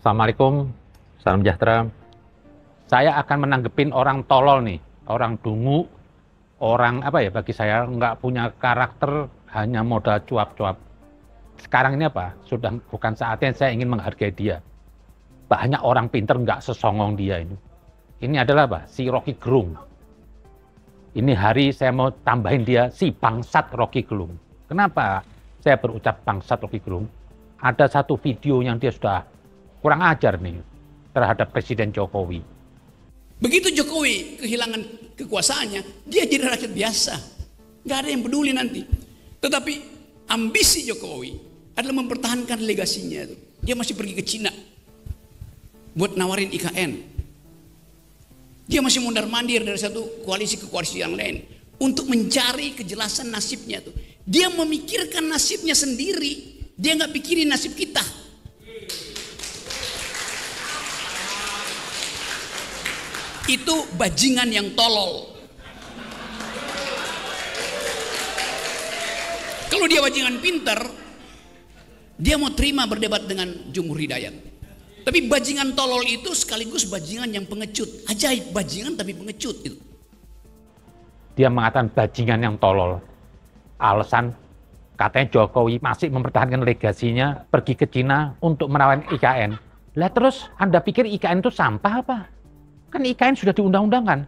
Assalamualaikum, salam sejahtera. Saya akan menanggepin orang tolol nih, orang dungu, orang bagi saya nggak punya karakter, hanya modal cuap-cuap. Sekarang ini sudah bukan saatnya saya ingin menghargai dia. Banyak orang pinter nggak sesongong dia ini. Ini adalah si Rocky Gerung. Ini hari saya mau tambahin dia si bangsat Rocky Gerung. Kenapa saya berucap bangsat Rocky Gerung? Ada satu video yang dia sudah kurang ajar nih terhadap Presiden Jokowi. Begitu Jokowi kehilangan kekuasaannya, dia jadi rakyat biasa. Nggak ada yang peduli nanti. Tetapi ambisi Jokowi adalah mempertahankan legasinya. Dia masih pergi ke Cina buat nawarin IKN. Dia masih mondar-mandir dari satu koalisi ke koalisi yang lain untuk mencari kejelasan nasibnya tuh. Dia memikirkan nasibnya sendiri. Dia nggak pikirin nasib kita. Itu bajingan yang tolol. Kalau dia bajingan pinter, dia mau terima berdebat dengan Jumhur Hidayat. Tapi bajingan tolol itu sekaligus bajingan yang pengecut. Ajaib, bajingan tapi pengecut itu. Dia mengatakan bajingan yang tolol. Alasan katanya Jokowi masih mempertahankan legasinya, pergi ke Cina untuk menawarkan IKN. Lah terus Anda pikir IKN itu sampah apa? Kan IKN sudah diundang-undangkan.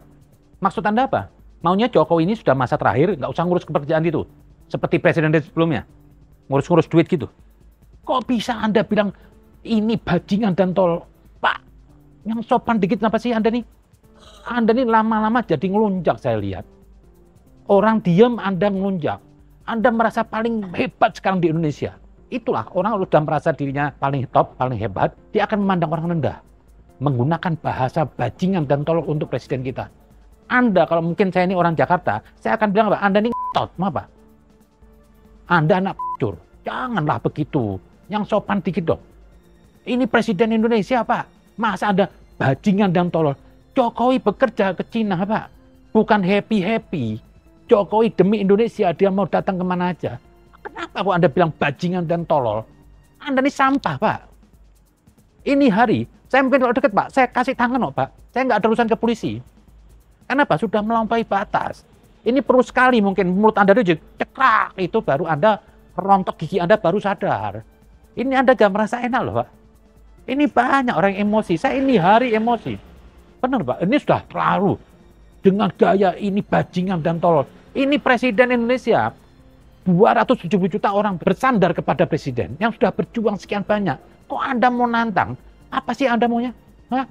Maksud Anda apa? Maunya Jokowi ini sudah masa terakhir, nggak usah ngurus kepekerjaan itu. Seperti presiden sebelumnya. Ngurus-ngurus duit gitu. Kok bisa Anda bilang ini bajingan dan tol? Pak, yang sopan dikit kenapa sih Anda nih? Anda nih lama-lama jadi ngelunjak saya lihat. Orang diam Anda ngelunjak. Anda merasa paling hebat sekarang di Indonesia. Itulah orang sudah merasa dirinya paling top, paling hebat. Dia akan memandang orang rendah. Menggunakan bahasa bajingan dan tolol untuk presiden kita. Anda, kalau mungkin saya ini orang Jakarta, saya akan bilang, Anda ini ngetot, apa? Anda anak p***cur. Janganlah begitu. Yang sopan dikit dong. Ini presiden Indonesia, Pak. Masa Anda bajingan dan tolol? Jokowi bekerja ke Cina, Pak. Bukan happy-happy. Jokowi demi Indonesia, dia mau datang kemana aja. Kenapa kok Anda bilang bajingan dan tolol? Anda ini sampah, Pak. Ini hari, saya mungkin kalau dekat, Pak, saya kasih tangan, Pak. Saya nggak ada urusan ke polisi. Kenapa? Sudah melampaui batas. Ini perlu sekali mungkin mulut Anda itu cekrak, itu baru Anda rontok gigi Anda baru sadar. Ini Anda jangan merasa enak loh, Pak. Ini banyak orang yang emosi. Saya ini hari emosi. Benar, Pak. Ini sudah terlalu. Dengan gaya ini bajingan dan tolol. Ini Presiden Indonesia. 270 juta orang bersandar kepada Presiden. Yang sudah berjuang sekian banyak. Kok Anda mau nantang? Apa sih Anda maunya? Hah?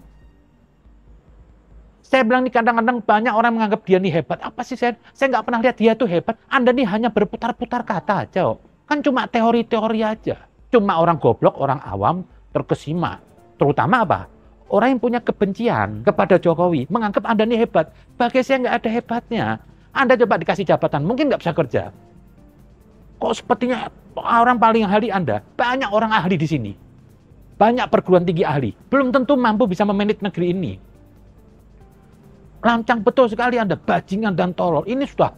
Saya bilang nih kadang-kadang banyak orang menganggap dia nih hebat. Apa sih saya nggak pernah lihat dia tuh hebat. Anda nih hanya berputar-putar kata aja. Kan cuma teori-teori aja. Cuma orang goblok, orang awam terkesima. Terutama apa? Orang yang punya kebencian kepada Jokowi. Menganggap Anda nih hebat. Bagi saya nggak ada hebatnya. Anda coba dikasih jabatan, mungkin nggak bisa kerja. Kok sepertinya orang paling ahli Anda? Banyak orang ahli di sini. Banyak perguruan tinggi ahli. Belum tentu mampu bisa memanage negeri ini. Lancang betul sekali Anda, bajingan dan tolol. Ini sudah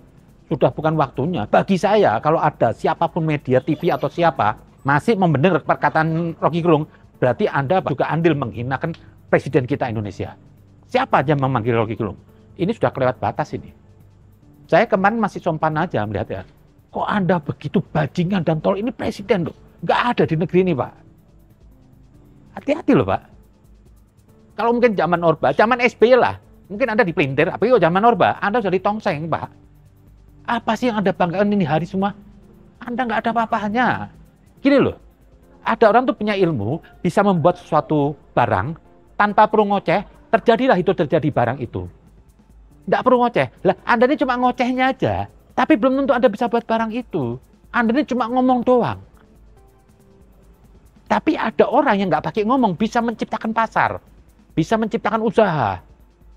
bukan waktunya. Bagi saya, kalau ada siapapun media TV atau siapa, masih membenar perkataan Rocky Gerung, berarti Anda juga andil menghinakan Presiden kita Indonesia. Siapa aja memanggil Rocky Gerung? Ini sudah kelewat batas ini. Saya kemarin masih sompan aja melihat ya. Kok Anda begitu bajingan dan tolol? Ini Presiden loh. Nggak ada di negeri ini, Pak. Hati-hati loh, Pak. Kalau mungkin zaman Orba, zaman SBY lah. Mungkin Anda dipelintir, tapi kalau zaman Orba, Anda sudah ditongseng, Pak. Apa sih yang Anda banggakan ini hari semua? Anda nggak ada apa-apanya. Gini loh, ada orang tuh punya ilmu, bisa membuat suatu barang, tanpa perlu ngoceh, terjadilah itu terjadi barang itu. Nggak perlu ngoceh. Lah, Anda ini cuma ngocehnya aja, tapi belum tentu Anda bisa buat barang itu. Anda ini cuma ngomong doang. Tapi ada orang yang nggak pakai ngomong, bisa menciptakan pasar, bisa menciptakan usaha.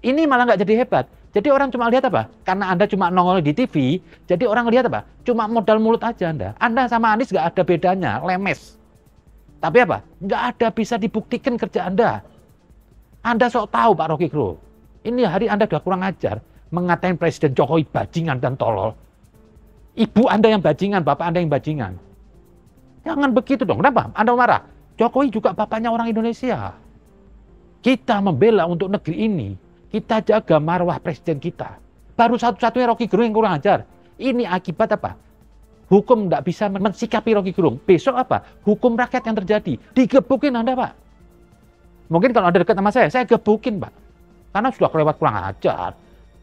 Ini malah nggak jadi hebat. Jadi orang cuma lihat apa? Karena Anda cuma nongol di TV, jadi orang lihat apa? Cuma modal mulut aja Anda. Anda sama Anies nggak ada bedanya, lemes. Tapi apa? Nggak ada bisa dibuktikan kerja Anda. Anda sok tahu Pak Rocky Gerung. Ini hari Anda udah kurang ajar. Mengatain Presiden Jokowi bajingan dan tolol. Ibu Anda yang bajingan, bapak Anda yang bajingan. Jangan begitu dong. Kenapa? Anda marah. Jokowi juga bapaknya orang Indonesia. Kita membela untuk negeri ini. Kita jaga marwah presiden kita. Baru satu-satunya Rocky Gerung yang kurang ajar. Ini akibat apa? Hukum tidak bisa mensikapi Rocky Gerung. Besok apa? Hukum rakyat yang terjadi. Digebukin Anda, Pak. Mungkin kalau Anda dekat sama saya gebukin, Pak. Karena sudah kelewat kurang ajar.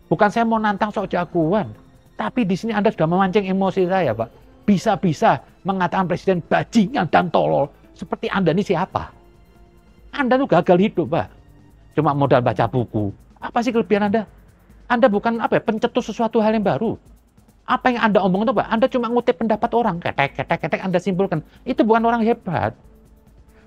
Bukan saya mau nantang sok jagoan. Tapi di sini Anda sudah memancing emosi saya, Pak. Bisa-bisa mengatakan presiden bajingan dan tolol. Seperti Anda ini siapa? Anda tuh gagal hidup, Pak. Cuma modal baca buku. Apa sih kelebihan Anda? Anda bukan pencetus sesuatu hal yang baru. Apa yang Anda omong itu, Pak? Anda cuma ngutip pendapat orang. Ketek Anda simpulkan. Itu bukan orang hebat.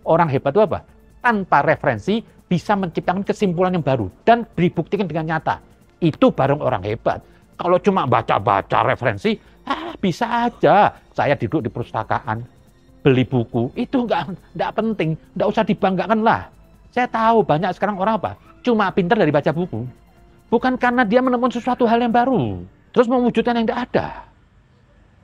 Orang hebat itu apa? Tanpa referensi bisa menciptakan kesimpulan yang baru dan dibuktikan dengan nyata. Itu baru orang hebat. Kalau cuma baca-baca referensi, bisa aja. Saya duduk di perpustakaan, beli buku, itu nggak penting, nggak usah dibanggakan lah. Saya tahu banyak sekarang orang cuma pintar dari baca buku. Bukan karena dia menemukan sesuatu hal yang baru, terus mewujudkan yang tidak ada.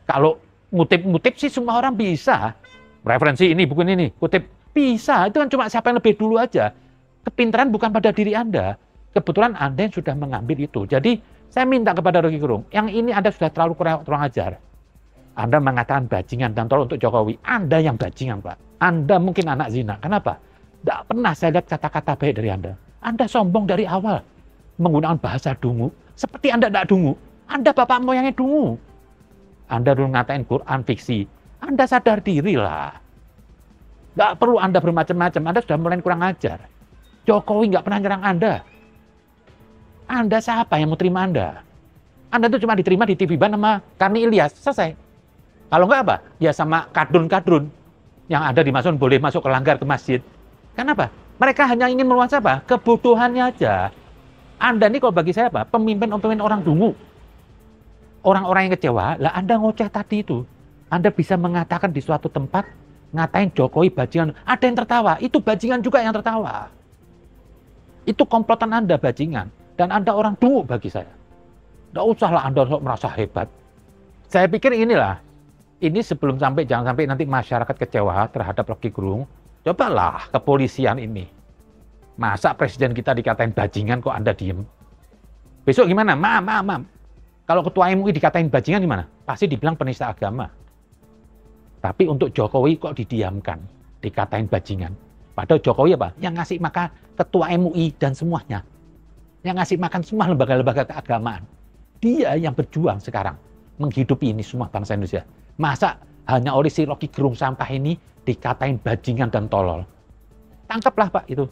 Kalau ngutip-ngutip sih semua orang bisa. Referensi ini, buku ini, kutip. Bisa, itu kan cuma siapa yang lebih dulu aja. Kepintaran bukan pada diri Anda. Kebetulan Anda yang sudah mengambil itu. Jadi, saya minta kepada Rocky Gerung, yang ini Anda sudah terlalu kurang ajar. Anda mengatakan bajingan dan tolol untuk Jokowi. Anda yang bajingan, Pak. Anda mungkin anak zina. Kenapa? Tidak pernah saya lihat kata-kata baik dari Anda. Anda sombong dari awal. Menggunakan bahasa dungu. Seperti Anda tidak dungu. Anda bapak moyangnya dungu. Anda dulu ngatain Quran fiksi. Anda sadar diri lah. Nggak perlu Anda bermacam-macam. Anda sudah mulai kurang ajar. Jokowi nggak pernah nyerang Anda. Anda siapa yang mau terima Anda? Anda itu cuma diterima di TV Ban sama Karni Ilyas. Selesai. Kalau nggak apa? Ya sama kadrun-kadrun yang ada di masjid boleh masuk ke langgar ke masjid. Kenapa? Mereka hanya ingin meluas apa? Kebutuhannya aja. Anda ini kalau bagi saya pemimpin orang dungu. Orang-orang yang kecewa, lah Anda ngoceh tadi itu. Anda bisa mengatakan di suatu tempat, ngatain Jokowi bajingan. Ada yang tertawa, itu bajingan juga yang tertawa. Itu komplotan Anda bajingan. Dan Anda orang dungu bagi saya. Nggak usahlah Anda merasa hebat. Saya pikir inilah. Ini jangan sampai nanti masyarakat kecewa terhadap Rocky Gerung. Cobalah kepolisian ini. Masa presiden kita dikatain bajingan kok Anda diem? Besok gimana? Mam. Kalau ketua MUI dikatain bajingan gimana? Pasti dibilang penista agama. Tapi untuk Jokowi kok didiamkan, dikatain bajingan. Padahal Jokowi yang ngasih makan ketua MUI dan semuanya. Yang ngasih makan semua lembaga-lembaga keagamaan. Dia yang berjuang sekarang menghidupi ini semua bangsa Indonesia. Masa hanya oleh si Rocky Gerung sampah ini dikatain bajingan dan tolol? Tangkaplah Pak itu.